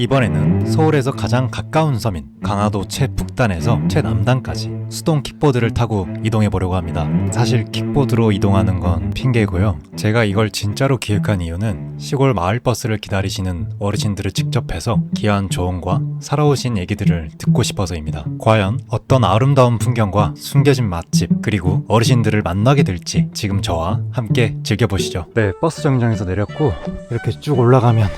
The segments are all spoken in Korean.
이번에는 서울에서 가장 가까운 섬인 강화도 최북단에서 최남단까지 수동 킥보드를 타고 이동해 보려고 합니다. 사실 킥보드로 이동하는 건 핑계고요. 제가 이걸 진짜로 기획한 이유는 시골 마을버스를 기다리시는 어르신들을 직접 뵈서 귀한 조언과 살아오신 얘기들을 듣고 싶어서입니다. 과연 어떤 아름다운 풍경과 숨겨진 맛집 그리고 어르신들을 만나게 될지 지금 저와 함께 즐겨보시죠. 네, 버스 정류장에서 내렸고 이렇게 쭉 올라가면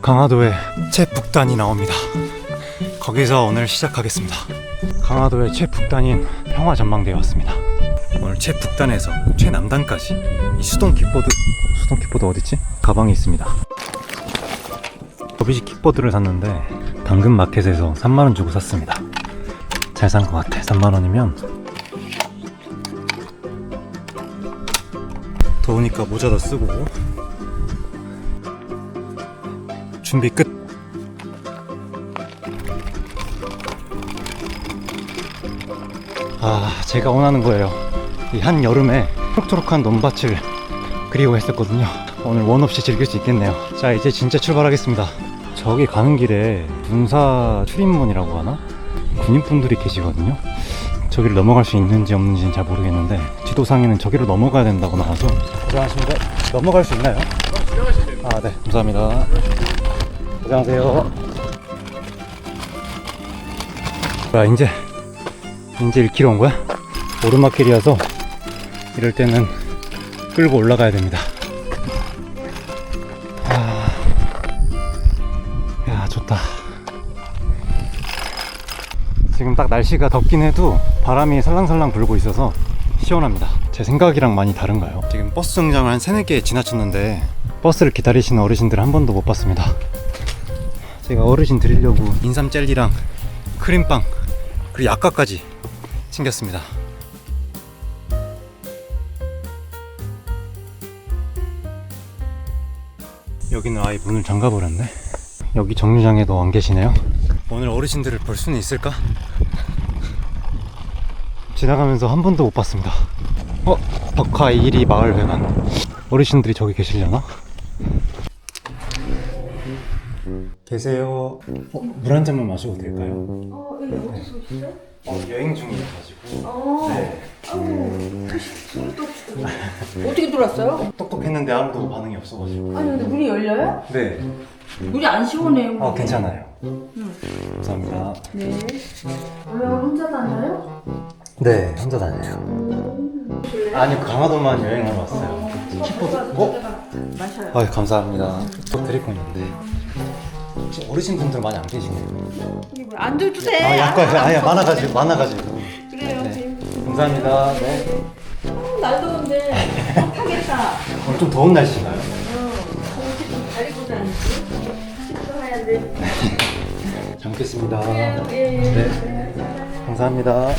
강화도의 최북단이 나옵니다. 거기서 오늘 시작하겠습니다. 강화도의 최북단인 평화전망대에 왔습니다. 오늘 최북단에서 최남단까지 이 수동 킥보드 어딨지? 가방에 있습니다. 더비지 킥보드를 샀는데 당근 마켓에서 3만원 주고 샀습니다. 잘 산 것 같아. 3만원이면 더우니까 모자도 쓰고 준비 끝! 제가 원하는 거예요. 이 한여름에 초록초록한 논밭을 그리워했었거든요. 오늘 원 없이 즐길 수 있겠네요. 자, 이제 진짜 출발하겠습니다. 저기 가는 길에 군사 출입문이라고 하나? 군인분들이 계시거든요. 저기를 넘어갈 수 있는지 없는지는 잘 모르겠는데 지도상에는 저기로 넘어가야 된다고 나와서. 고생하십니다. 넘어갈 수 있나요? 네, 감사합니다. 고생하세요. 이제 1km 온 거야? 오르막길이어서 이럴 때는 끌고 올라가야 됩니다. 야, 좋다. 지금 딱 날씨가 덥긴 해도 바람이 살랑살랑 불고 있어서 시원합니다. 제 생각이랑 많이 다른가요? 지금 버스 정류장을 한 3-4개 지나쳤는데 버스를 기다리시는 어르신들 한 번도 못 봤습니다. 제가 어르신 드리려고 인삼 젤리랑 크림빵 그리고 약과까지 챙겼습니다. 여기는 아예 문을 잠가버렸네. 여기 정류장에도 안 계시네요. 오늘 어르신들을 볼 수는 있을까? 지나가면서 한 번도 못 봤습니다. 덕화 1위 마을회관. 어르신들이 저기 계시려나? 계세요. 물 한 잔만 마셔도 될까요? 여기 어디서 오셨어요? 여행 중이어가지고. 네. 어떻게 들어왔어요? 똑똑했는데 아무도 반응이 없어가지고. 아니 근데 문이 열려요? 네. 문이 안 시원해요. 괜찮아요. 감사합니다. 네. 왜 혼자 다녀요? 네, 혼자 다녀요. 아니, 강화도만 여행하러 왔어요. 킥보드. 마셔요. 감사합니다. 또 드릴 거 있는데. 어르신분들 많이 안 계시네요. 앉아도 돼. 약간 많아가지고. 그래요. 네. 감사합니다. 네. 날 더운데 타겠다. 오늘 좀 더운 날씨인가요? 옷이 좀 가리고 다니지. 식사해야 돼. 잘 먹겠습니다. 예. 네. 감사합니다.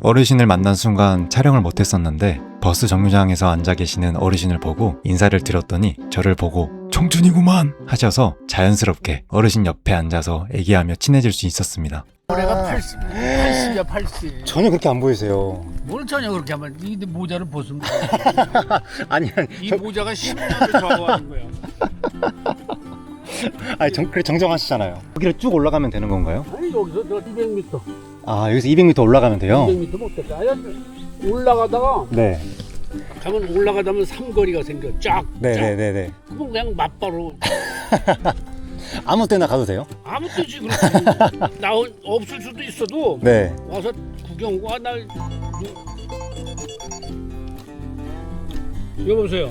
어르신을 만난 순간 촬영을 못했었는데 버스 정류장에서 앉아 계시는 어르신을 보고 인사를 드렸더니 저를 보고 청춘이구만 하셔서 자연스럽게 어르신 옆에 앉아서 얘기하며 친해질 수 있었습니다. 올해가 80이야 80. 전혀 그렇게 안 보이세요. 뭘 전혀 그렇게 하면 이 모자를 벗으면 돼. 아니 이 모자가 10년을 좌우하는 거야. 그래 정정하시잖아요. 여기를 쭉 올라가면 되는 건가요? 아니 여기서 저 200m. 여기서 200m 올라가면 돼요? 200m 못 됐다. 올라가다가 네. 가면 올라가다면 삼거리가 생겨. 쫙. 네네네네. 그럼 그냥 맞바로 아무 때나 가도 돼요? 아무 뜻이 그렇지. 나 없을 수도 있어도 네. 와서 구경 와. 날 여보세요.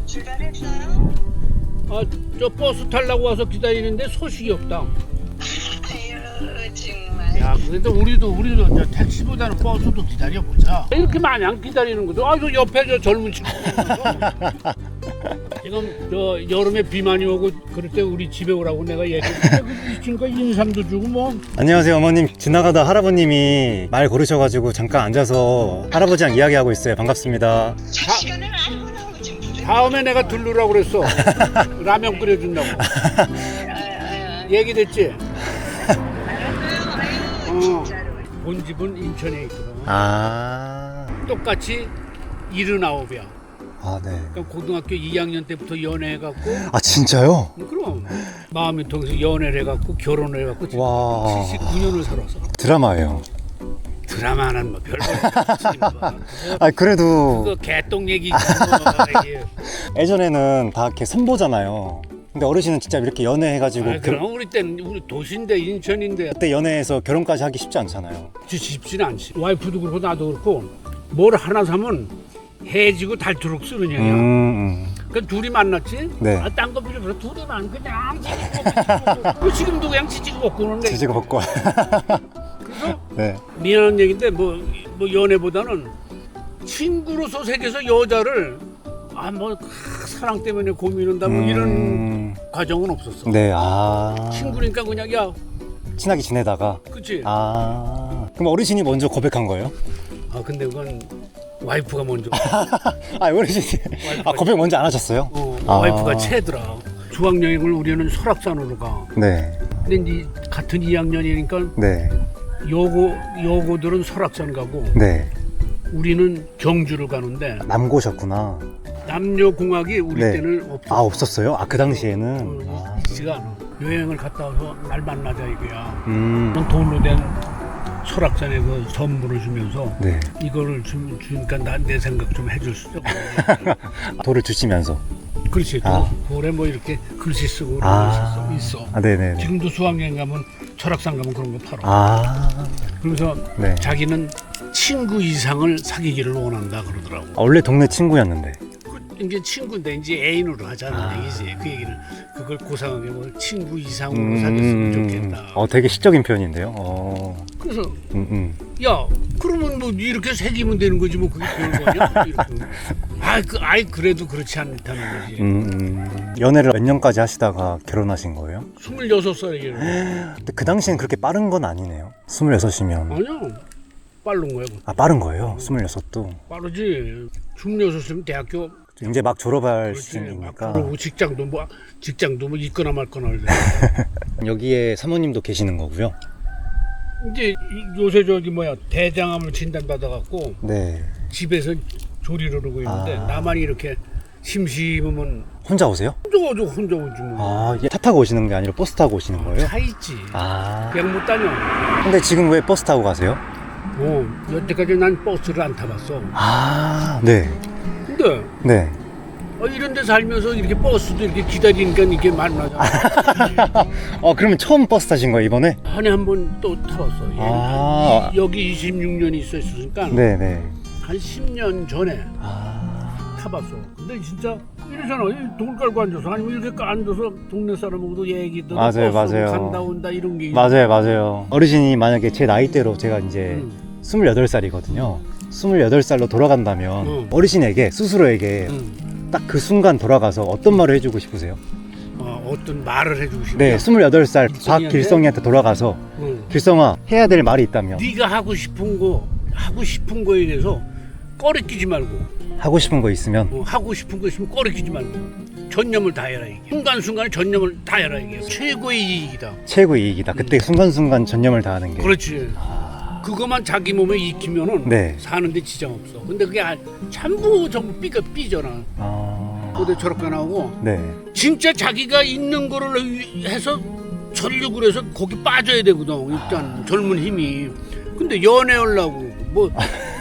출발했어요? 저 버스 타려고 와서 기다리는데 소식이 없다. 아유 정말. 야, 그래도 우리도 이제 택시보다는 버스도 기다려보자. 이렇게 많이 안 기다리는 거죠. 저 옆에 저 젊은 친구. 지금 저 여름에 비 많이 오고 그럴 때 우리 집에 오라고 내가 얘기했는데 이 친구가 인삼도 주고 뭐. 안녕하세요 어머님. 지나가다 할아버님이 말 고르셔가지고 잠깐 앉아서 할아버지랑 이야기하고 있어요. 반갑습니다. 시간을 알고라고 좀 부르. 다음에 내가 들르라고 그랬어. 라면 끓여준다고. 얘기됐지? 진짜로. 본 집은 인천에 있거든. 아. 똑같이 79이야. 아, 네. 그러니까 고등학교 2학년 때부터 연애해갖고 아, 진짜요? 그럼 마음이 통해서 연애를 해갖고 결혼을 해갖고 와. 79년을 살아서 드라마예요. 드라마는 뭐 별거 없지. 아, 그래도 그거 개똥 얘기지 뭐. 이게. 예전에는 다 이렇게 선보잖아요. 근데 어르신은 진짜 이렇게 연애해가지고 아, 그럼 우리 때는 우리 도시인데 인천인데 그때 연애해서 결혼까지 하기 쉽지 않잖아요. 쉽지는 않지. 와이프도 그렇고 나도 그렇고 뭘 하나 사면 해지고 닳도록 쓰는 얘기야. 그러니까 둘이 만났지. 네. 아, 딴 거 필요 없어. 둘이만 그냥 지금도 그냥 지지고 먹고 그러는데. 지지고 먹고. 그래서 네. 미안한 얘기인데 뭐 연애보다는 친구로서 새겨서 여자를 사랑 때문에 고민한다 뭐 이런 과정은 없었어. 네. 아. 친구니까 그냥 야, 친하게 지내다가. 그치? 아. 그럼 어르신이 먼저 고백한 거예요? 아 근데 그건 와이프가 먼저. 아, 어르신이. 아, 고백 먼저 안 하셨어요? 와이프가 채더라. 수학여행을 우리는 설악산으로 가. 네. 근데 이제 같은 2학년이니까 네. 여고들은 설악산 가고 네. 우리는 경주를 가는데 남고셨구나. 남녀공학이 우리 네. 때는 없었어. 아, 없었어요? 아, 그 당시에는. 아. 있지가 않아. 여행을 갔다 와서 날 만나자 이거야. 음. 돌로 된 설악산에 그 선물을 주면서 네. 이거를 주니까 내 생각 좀 해줄 수 있어. 돌을 주시면서. 그렇지. 아. 돌에 뭐 이렇게 글씨 쓰고 아. 그런 거 있어. 아, 네네. 지금도 수학여행 가면 철학산 가면 그런 거 팔아. 아. 그러면서 네. 자기는 친구 이상을 사귀기를 원한다 그러더라고. 아, 원래 동네 친구였는데. 이제 친구인데 이제 애인으로 하자는 얘기지. 그 얘기를 그걸 고상하게 뭐 친구 이상으로 사귀었으면 좋겠다. 되게 시적인 표현인데요. 그래서 야 그러면 뭐 이렇게 새기면 되는 거지 뭐 그게 좋은 거냐? 이렇게. 그래도 그렇지 않다는 거지. 연애를 몇 년까지 하시다가 결혼하신 거예요? 26살이에요. 근데 그 당시엔 그렇게 빠른 건 아니네요. 26이면. 아니야. 빠른 거야. 아, 빠른 거예요? 26도. 빠르지. 26이면 대학교 이제 막 졸업할 그렇지. 시즌이니까. 그리고 직장도 뭐 있거나 말거나 그래. 여기에 사모님도 계시는 거고요. 이제 요새 대장암을 진단받아갖고 네. 집에서 조리를 하고 있는데 나만 이렇게 심심하면 혼자 오세요? 혼자 오지 뭐. 아, 이게 차 타고 오시는 게 아니라 버스 타고 오시는 거예요? 차 있지. 아. 그냥 못 다녀. 근데 지금 왜 버스 타고 가세요? 여태까지 난 버스를 안 타봤어. 아, 네. 근데 네. 이런 데 살면서 이렇게 버스도 이렇게 기다리니까 이렇게 만나자. 그러면 처음 버스 타신 거예요, 이번에? 한 해 한 번 또 타봤어. 아. 여기 26년이 있었으니까 네네. 한 10년 전에 타봤어. 근데 진짜 이러잖아. 돌 깔고 앉아서 아니면 이렇게 앉아서 동네 사람하고도 얘기도 맞아요, 맞아요. 간다 온다 이런 게 맞아요. 어르신이 만약에 제 나이대로 제가 이제 28살이거든요. 28살로 돌아간다면 어르신에게 스스로에게 딱 그 순간 돌아가서 어떤 말을 해주고 싶으세요? 어떤 말을 해주고 싶냐? 네, 28살 길성이한테? 박길성이한테 돌아가서 길성아, 해야 될 말이 있다면 네가 하고 싶은 거에 대해서 꺼리끼지 말고 하고 싶은 거 있으면 하고 싶은 거 있으면 꺼리끼지 말고 전념을 다해라 이게. 순간순간에 전념을 다해라 이게 최고의 이익이다. 최고의 이익이다. 그때 순간순간 전념을 다하는 게. 그렇지. 그것만 자기 몸에 익히면은 네. 사는데 지장 없어. 근데 그게 전부 삐져나. 고대 저렇게 나오고 네. 진짜 자기가 있는 거를 해서 전력을 해서 거기 빠져야 되거든. 일단 젊은 힘이. 근데 연애하려고 뭐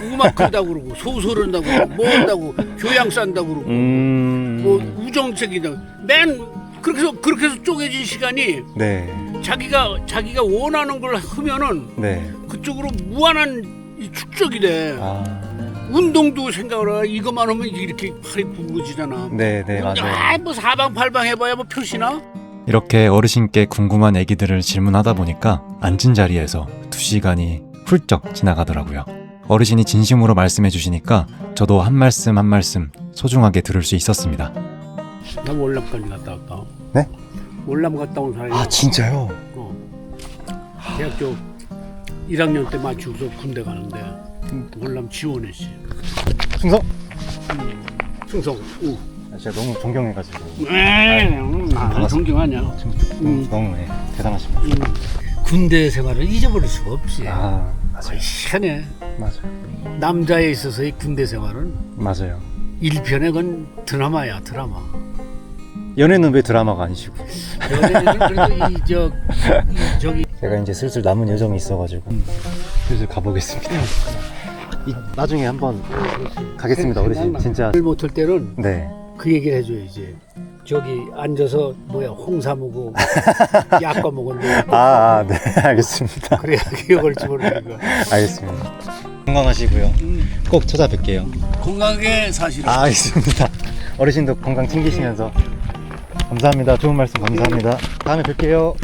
음악 한다고 그러고 소설 한다고 그러고 뭐 한다고 교양 싼다고 그러고 뭐 우정책이다. 그렇게 해서 쪼개진 시간이 네. 자기가 원하는 걸 하면은 네. 그쪽으로 무한한 이 축적이 돼. 운동도 생각을 해. 이것만 하면 이렇게 팔이 굵어지잖아. 네, 맞아요. 뭐 사방팔방 해봐야 뭐 표시나? 이렇게 어르신께 궁금한 얘기들을 질문하다 보니까 앉은 자리에서 2시간이 훌쩍 지나가더라고요. 어르신이 진심으로 말씀해 주시니까 저도 한 말씀 한 말씀 소중하게 들을 수 있었습니다. 나 월남까지 갔다 왔다. 네? 월남 갔다 온 사람이야. 아, 진짜요? 대학교 1학년 때 마치고서 군대 가는데 월남 지원했지. 충성? 충성. 제가 너무 존경해가지고. 나 존경하냐. 너무 대단하십니다. 군대 생활을 잊어버릴 수가 없지. 맞아요. 희한해. 맞아요. 남자에 있어서의 군대 생활은 맞아요. 1편에 그건 드라마야 드라마. 연애는 왜 드라마가 아니시고? 연애는 그래도 저기 제가 이제 슬슬 남은 여정이 있어가지고 슬슬 가보겠습니다. 나중에 한번 가겠습니다, 어르신. 진짜. 을 못할 때는 네. 그 얘기를 해줘야지. 저기 앉아서 홍삼 먹고 약과 먹었는데 네, 알겠습니다. 그래야 기억을 집어넣는 거야. 알겠습니다. 건강하시고요. 꼭 찾아뵐게요. 건강하게 사시라. 알겠습니다. 어르신도 건강 챙기시면서 감사합니다. 좋은 말씀 감사합니다. 다음에 뵐게요.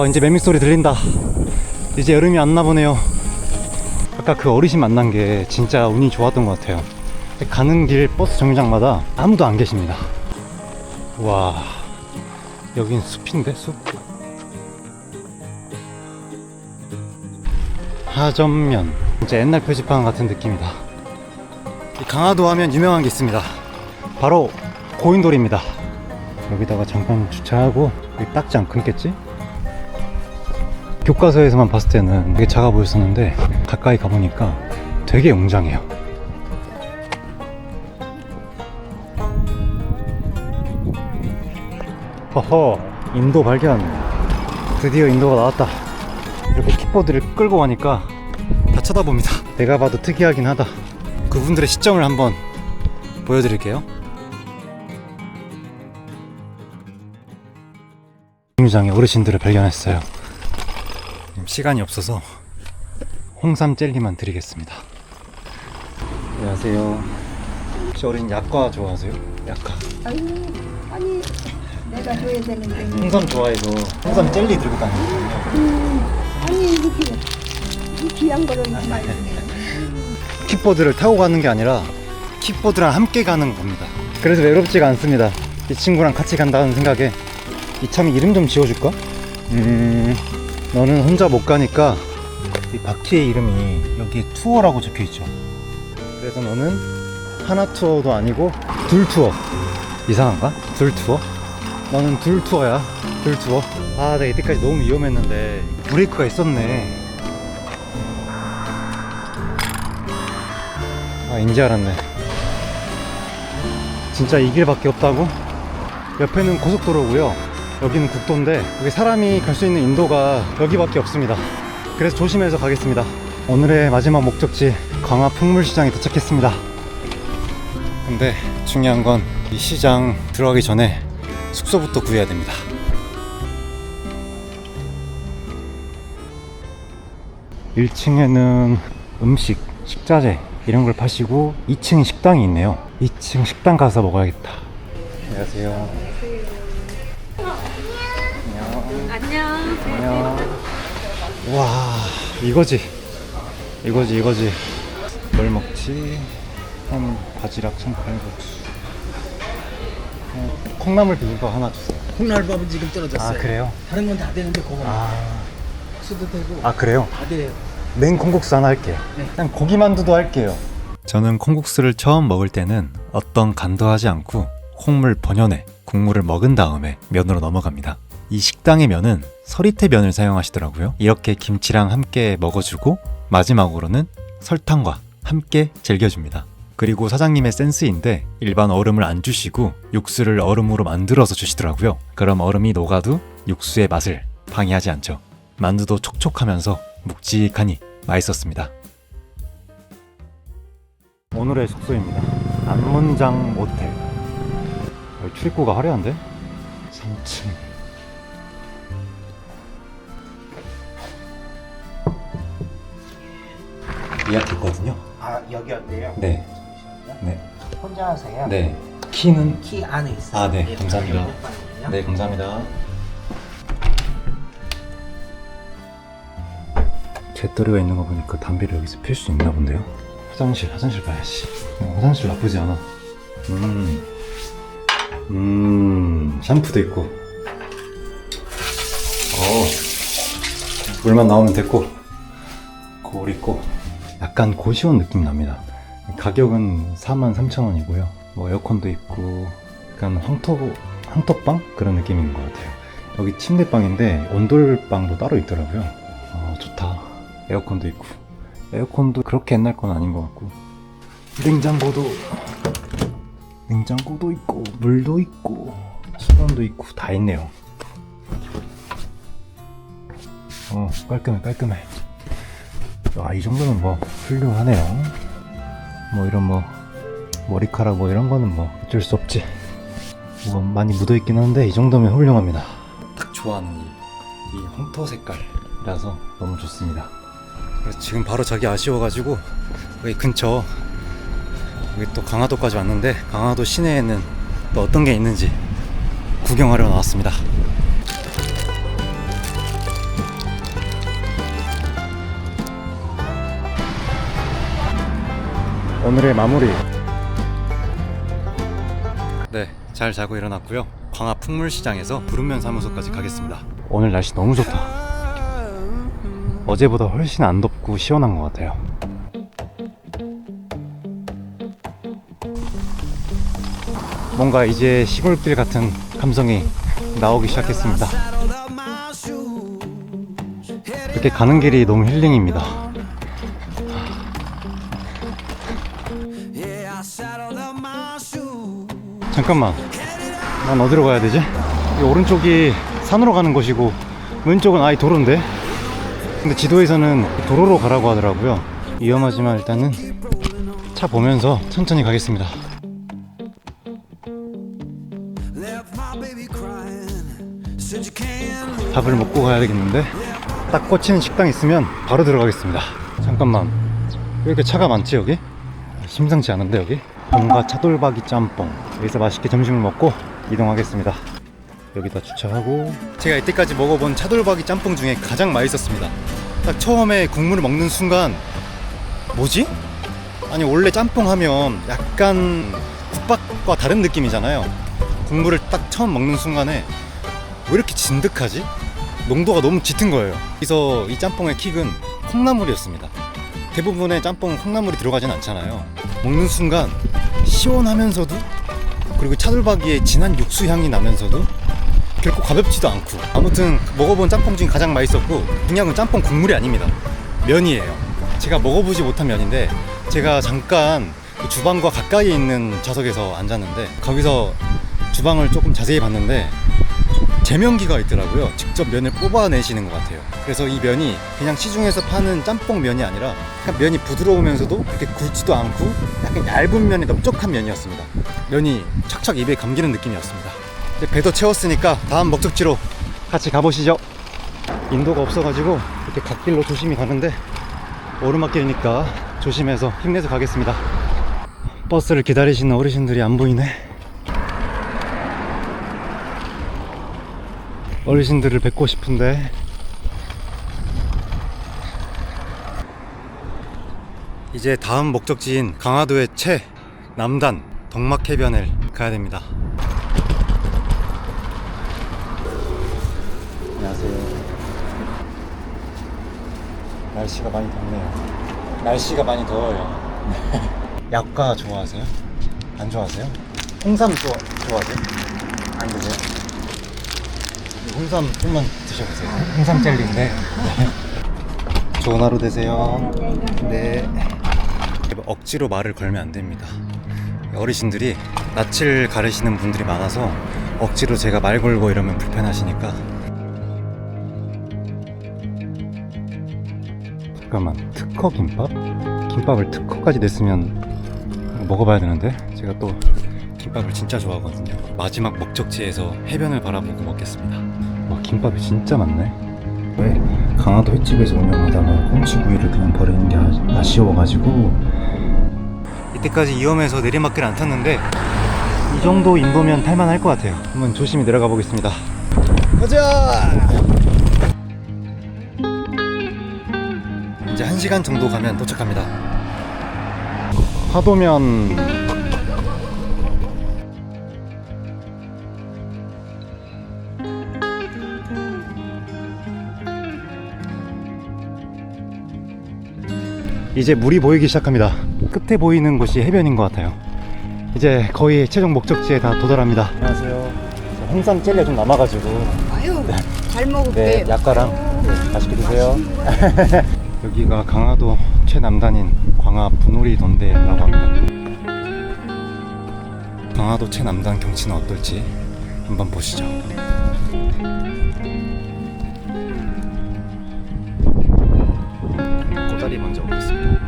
이제 매미 소리 들린다. 이제 여름이 왔나 보네요. 아까 그 어르신 만난 게 진짜 운이 좋았던 것 같아요. 가는 길 버스 정류장마다 아무도 안 계십니다. 와, 여긴 숲인데 숲? 하전면, 진짜 옛날 표지판 같은 느낌이다. 강화도 하면 유명한 게 있습니다. 바로 고인돌입니다. 여기다가 잠깐 주차하고, 여기 딱지 안 끊겠지? 교과서에서만 봤을 때는 되게 작아 보였었는데 가까이 가보니까 되게 웅장해요. 허허, 인도 발견. 드디어 인도가 나왔다. 이렇게 킥보드를 끌고 가니까 다 쳐다봅니다. 내가 봐도 특이하긴 하다. 그분들의 시점을 한번 보여드릴게요. 정류장에 어르신들을 발견했어요. 시간이 없어서 홍삼 젤리만 드리겠습니다. 안녕하세요. 혹시 어르신 약과 좋아하세요? 약과. 아니 내가 줘야 되는데. 홍삼 좋아해서 홍삼 젤리 들고 다니거든요. 아니 이렇게 이 귀한 거를 이렇게 많이 주네. 킥보드를 타고 가는 게 아니라 킥보드랑 함께 가는 겁니다. 그래서 외롭지가 않습니다. 이 친구랑 같이 간다는 생각에 이참에 이름 좀 지어줄까? 너는 혼자 못 가니까 이 바퀴의 이름이 여기에 투어라고 적혀있죠. 그래서 너는 하나 투어도 아니고 둘 투어. 이상한가? 둘 투어? 너는 둘 투어야. 둘 투어. 내가 이때까지 너무 위험했는데 브레이크가 있었네. 인지 알았네. 진짜 이 길밖에 없다고? 옆에는 고속도로고요. 여기는 국도인데 여기 사람이 갈 수 있는 인도가 여기밖에 없습니다. 그래서 조심해서 가겠습니다. 오늘의 마지막 목적지 강화 풍물시장에 도착했습니다. 근데 중요한 건 이 시장 들어가기 전에 숙소부터 구해야 됩니다. (1층에는) 음식, 식자재 이런 걸 파시고 2층에 식당이 있네요. 2층 식당 가서 먹어야겠다. 안녕하세요. 안녕. 와, 이거지. 뭘 먹지? 햄, 바지락, 청칼국수. 콩나물 비빔밥 하나 주세요. 콩나물밥은 지금 떨어졌어요. 그래요? 다른 건 다 되는데 그거 수도 되고 그래요? 다 돼요. 냉콩국수 하나 할게요. 그냥 고기만두도 할게요. 저는 콩국수를 처음 먹을 때는 어떤 간도 하지 않고 콩물 번연에 국물을 먹은 다음에 면으로 넘어갑니다. 이 식당의 면은 서리태 면을 사용하시더라고요. 이렇게 김치랑 함께 먹어주고 마지막으로는 설탕과 함께 즐겨줍니다. 그리고 사장님의 센스인데 일반 얼음을 안 주시고 육수를 얼음으로 만들어서 주시더라고요. 그럼 얼음이 녹아도 육수의 맛을 방해하지 않죠. 만두도 촉촉하면서 묵직하니 맛있었습니다. 오늘의 숙소입니다. 안문장 모텔. 출입구가 화려한데? 3층. 예약했거든요. 여기 어때요? 네. 네. 혼자 하세요? 네. 키는? 키 안에 있어요. 네. 감사합니다. 몇 방이에요? 네, 감사합니다. 배터리가 있는 거 보니까 담배를 여기서 필 수 있나 본데요. 화장실 봐야지. 화장실 나쁘지 않아. 샴푸도 있고. 물만 나오면 됐고. 거울 있고. 약간 고시원 느낌 납니다. 가격은 43,000원이고요. 뭐 에어컨도 있고, 약간 황토방 그런 느낌인 것 같아요. 여기 침대방인데 온돌방도 따로 있더라고요. 좋다. 에어컨도 있고. 에어컨도 그렇게 옛날 건 아닌 것 같고. 냉장고도 있고 물도 있고 수건도 있고 다 있네요. 깔끔해. 이 정도면 뭐 훌륭하네요. 뭐 이런 뭐 머리카락 뭐 이런 거는 뭐 어쩔 수 없지. 뭐 많이 묻어 있긴 한데 이 정도면 훌륭합니다. 딱 좋아하는 이 홍토 색깔이라서 너무 좋습니다. 그래서 지금 바로 자기 아쉬워가지고 여기 근처 여기 또 강화도까지 왔는데 강화도 시내에는 또 어떤 게 있는지 구경하러 나왔습니다. 오늘의 마무리. 네, 잘 자고 일어났고요. 광화 풍물시장에서 부른면 사무소까지 가겠습니다. 오늘 날씨 너무 좋다. 어제보다 훨씬 안 덥고 시원한 것 같아요. 뭔가 이제 시골길 같은 감성이 나오기 시작했습니다. 이렇게 가는 길이 너무 힐링입니다. 잠깐만, 난 어디로 가야 되지? 이 오른쪽이 산으로 가는 곳이고 왼쪽은 아예 도로인데, 근데 지도에서는 도로로 가라고 하더라고요. 위험하지만 일단은 차 보면서 천천히 가겠습니다. 밥을 먹고 가야 되겠는데 딱 꽂히는 식당 있으면 바로 들어가겠습니다. 잠깐만, 왜 이렇게 차가 많지 여기? 심상치 않은데 여기? 본가 차돌박이 짬뽕, 여기서 맛있게 점심을 먹고 이동하겠습니다. 여기다 주차하고. 제가 이때까지 먹어본 차돌박이 짬뽕 중에 가장 맛있었습니다. 딱 처음에 국물을 먹는 순간 뭐지? 아니 원래 짬뽕 하면 약간 국밥과 다른 느낌이잖아요. 국물을 딱 처음 먹는 순간에 왜 이렇게 진득하지? 농도가 너무 짙은 거예요. 그래서 이 짬뽕의 킥은 콩나물이었습니다. 대부분의 짬뽕은 콩나물이 들어가진 않잖아요. 먹는 순간 시원하면서도, 그리고 차돌박이의 진한 육수 향이 나면서도 결코 가볍지도 않고, 아무튼 먹어본 짬뽕 중에 가장 맛있었고, 그냥은 짬뽕 국물이 아닙니다. 면이에요. 제가 먹어보지 못한 면인데, 제가 잠깐 주방과 가까이에 있는 좌석에서 앉았는데 거기서 주방을 조금 자세히 봤는데 제면기가 있더라고요. 직접 면을 뽑아내시는 것 같아요. 그래서 이 면이 그냥 시중에서 파는 짬뽕 면이 아니라 약간 면이 부드러우면서도 이렇게 굵지도 않고 약간 얇은 면에 넓적한 면이었습니다. 면이 착착 입에 감기는 느낌이었습니다. 이제 배도 채웠으니까 다음 목적지로 같이 가보시죠. 인도가 없어가지고 이렇게 갓길로 조심히 가는데 오르막길이니까 조심해서 힘내서 가겠습니다. 버스를 기다리시는 어르신들이 안 보이네. 어르신들을 뵙고 싶은데. 이제 다음 목적지인 강화도의 최남단 덕막해변을 가야 됩니다. 안녕하세요. 날씨가 많이 덥네요. 날씨가 많이 더워요. 약과 좋아하세요? 안 좋아하세요? 홍삼 좋아하세요? 안 드세요? 홍삼 좀만 드셔보세요. 홍삼 젤리인데. 좋은 하루 되세요. 네. 억지로 말을 걸면 안 됩니다. 어르신들이 낯을 가리시는 분들이 많아서 억지로 제가 말 걸고 이러면 불편하시니까. 잠깐만, 특허 김밥? 김밥을 특허까지 냈으면 먹어봐야 되는데, 제가 또 김밥을 진짜 좋아하거든요. 마지막 목적지에서 해변을 바라보고 먹겠습니다. 와, 김밥이 진짜 많네. 왜 강화도 횟집에서 운영하다가 꽁치구이를 그냥 버리는 게 아쉬워가지고. 이때까지 위험해서 내리막길 안 탔는데 이 정도 인도면 탈만할 것 같아요. 한번 조심히 내려가 보겠습니다. 가자! 이제 1시간 정도 가면 도착합니다. 화도면 이제 물이 보이기 시작합니다. 끝에 보이는 곳이 해변인 것 같아요. 이제 거의 최종 목적지에 다 도달합니다. 안녕하세요. 홍삼 젤리가 좀 남아가지고. 아유, 잘 네, 먹을게요. 약과랑. 네, 맛있게 드세요. 여기가 강화도 최남단인 광화 분오리 돈대라고 합니다. 강화도 최남단 경치는 어떨지 한번 보시죠. 꼬다리 먼저 오겠습니다.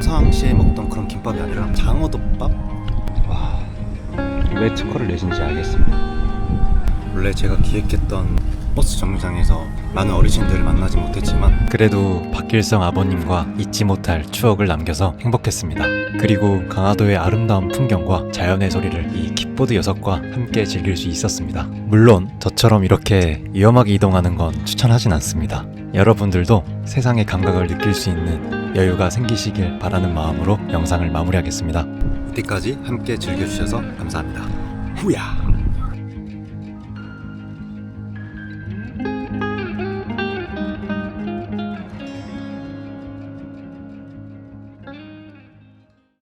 평상시에 먹던 그런 김밥이 아니라 장어덮밥? 와, 왜 특허를 내신지 알겠습니다. 원래 제가 기획했던 버스 정류장에서 많은 어르신들을 만나지 못했지만 그래도 박길성 아버님과 잊지 못할 추억을 남겨서 행복했습니다. 그리고 강화도의 아름다운 풍경과 자연의 소리를 이 킥보드 6과 함께 즐길 수 있었습니다. 물론 저처럼 이렇게 위험하게 이동하는 건 추천하진 않습니다. 여러분들도 세상의 감각을 느낄 수 있는 여유가 생기시길 바라는 마음으로 영상을 마무리하겠습니다. 이때까지 함께 즐겨주셔서 감사합니다. 후야!